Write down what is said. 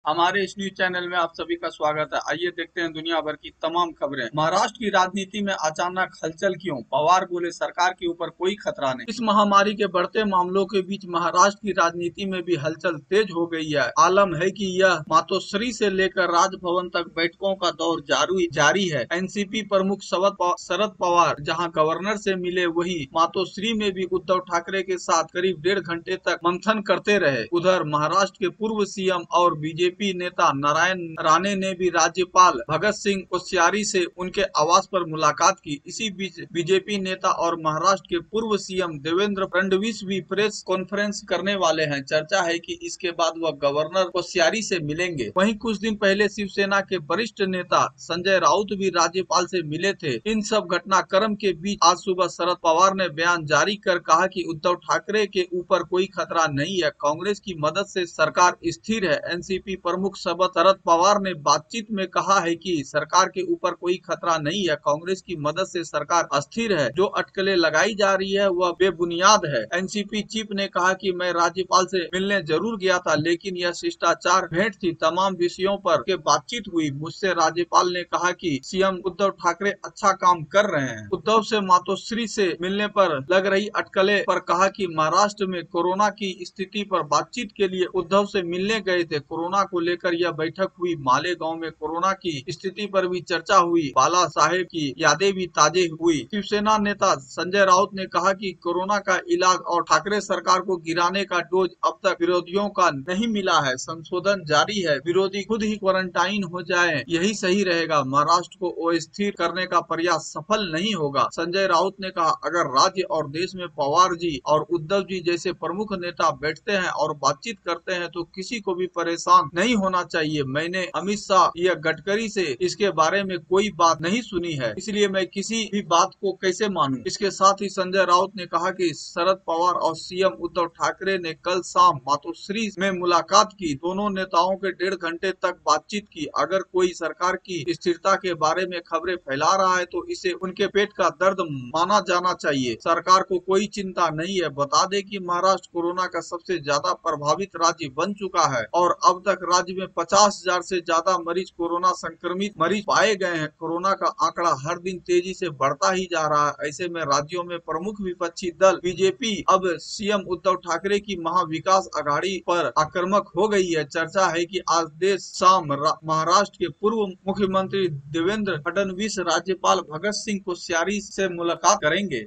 हमारे इस news channel में आप सभी का स्वागत है। आइए देखते हैं दुनिया भर की तमाम खबरें। महाराष्ट्र की राजनीति में अचानक हलचल क्यों? पवार बोले सरकार के ऊपर कोई खतरा नहीं। इस महामारी के बढ़ते मामलों के बीच महाराष्ट्र की राजनीति में भी हलचल तेज हो गई है। आलम है कि यह मातोश्री से लेकर राजभवन तक बैठकों का दौर जारी है। एनसीपी प्रमुख शरद पवार जहां गवर्नर से मिले, वहीं मातोश्री में भी उद्धव ठाकरे के साथ करीब 1.5 घंटे तक मंथन करते रहे। उधर महाराष्ट्र के पूर्व सीएम और बीजेपी नेता नारायण राणे ने भी राज्यपाल भगत सिंह कोश्यारी से उनके आवास पर मुलाकात की। इसी बीच बीजेपी नेता और महाराष्ट्र के पूर्व सीएम देवेंद्र फडणवीस भी प्रेस कॉन्फ्रेंस करने वाले हैं। चर्चा है कि इसके बाद वह गवर्नर कोश्यारी से मिलेंगे। वहीं कुछ दिन पहले शिवसेना के वरिष्ठ नेता संजय राउत भी राज्यपाल से मिले थे। इन सब घटनाक्रम के बीच आज सुबह शरद पवार ने बयान जारी कर कहा कि उद्धव ठाकरे के ऊपर कोई खतरा नहीं है, कांग्रेस की मदद से सरकार स्थिर है। एनसीपी प्रमुख शरद पवार ने बातचीत में कहा है कि सरकार के ऊपर कोई खतरा नहीं है, कांग्रेस की मदद से सरकार अस्थिर है। जो अटकलें लगाई जा रही है वह बेबुनियाद है। एनसीपी चीफ ने कहा कि मैं राज्यपाल से मिलने जरूर गया था, लेकिन यह शिष्टाचार भेंट थी, तमाम विषयों पर के बातचीत हुई। मुझसे राज्यपाल ने कहा कि सीएम उद्धव ठाकरे अच्छा काम कर रहे हैं। उद्धव से मातोश्री से मिलने पर लग रही अटकलें पर कहा कि महाराष्ट्र में कोरोना की स्थिति पर बातचीत के लिए उद्धव से मिलने गए थे। कोरोना को लेकर यह बैठक हुई। मालेगांव में कोरोना की स्थिति पर भी चर्चा हुई। बाला साहेब की यादें भी ताजे हुई। शिवसेना नेता संजय राउत ने कहा कि कोरोना का इलाज और ठाकरे सरकार को गिराने का डोज अब तक विरोधियों का नहीं मिला है। संशोधन जारी है, विरोधी खुद ही क्वारंटाइन हो जाए, यही सही रहेगा। महाराष्ट्र को अस्थिर करने का प्रयास सफल नहीं होगा। संजय राउत ने कहा, अगर राज्य और देश में पवार जी और उद्धव जी जैसे प्रमुख नेता बैठते हैं और बातचीत करते हैं तो किसी को भी परेशान नहीं होना चाहिए। मैंने अमित शाह या गडकरी से इसके बारे में कोई बात नहीं सुनी है, इसलिए मैं किसी भी बात को कैसे मानूं। इसके साथ ही संजय राउत ने कहा कि शरद पवार और सीएम उद्धव ठाकरे ने कल शाम मातोश्री में मुलाकात की। दोनों नेताओं के 1.5 घंटे तक बातचीत की। अगर कोई सरकार की स्थिरता के बारे में खबरें फैला रहा है तो इसे उनके पेट का दर्द माना जाना चाहिए। सरकार को कोई चिंता नहीं है। बता दें कि महाराष्ट्र कोरोना का सबसे ज्यादा प्रभावित राज्य बन चुका है और अब तक राज्य में 50,000 से ज्यादा कोरोना संक्रमित मरीज पाए गए हैं। कोरोना का आंकड़ा हर दिन तेजी से बढ़ता ही जा रहा है। ऐसे में राज्यों में प्रमुख विपक्षी दल बीजेपी अब सीएम उद्धव ठाकरे की महाविकास आघाड़ी पर आक्रामक हो गई है। चर्चा है कि आज देर शाम महाराष्ट्र के पूर्व मुख्यमंत्री देवेंद्र फडणवीस राज्यपाल भगत सिंह कोश्यारी से मुलाकात करेंगे।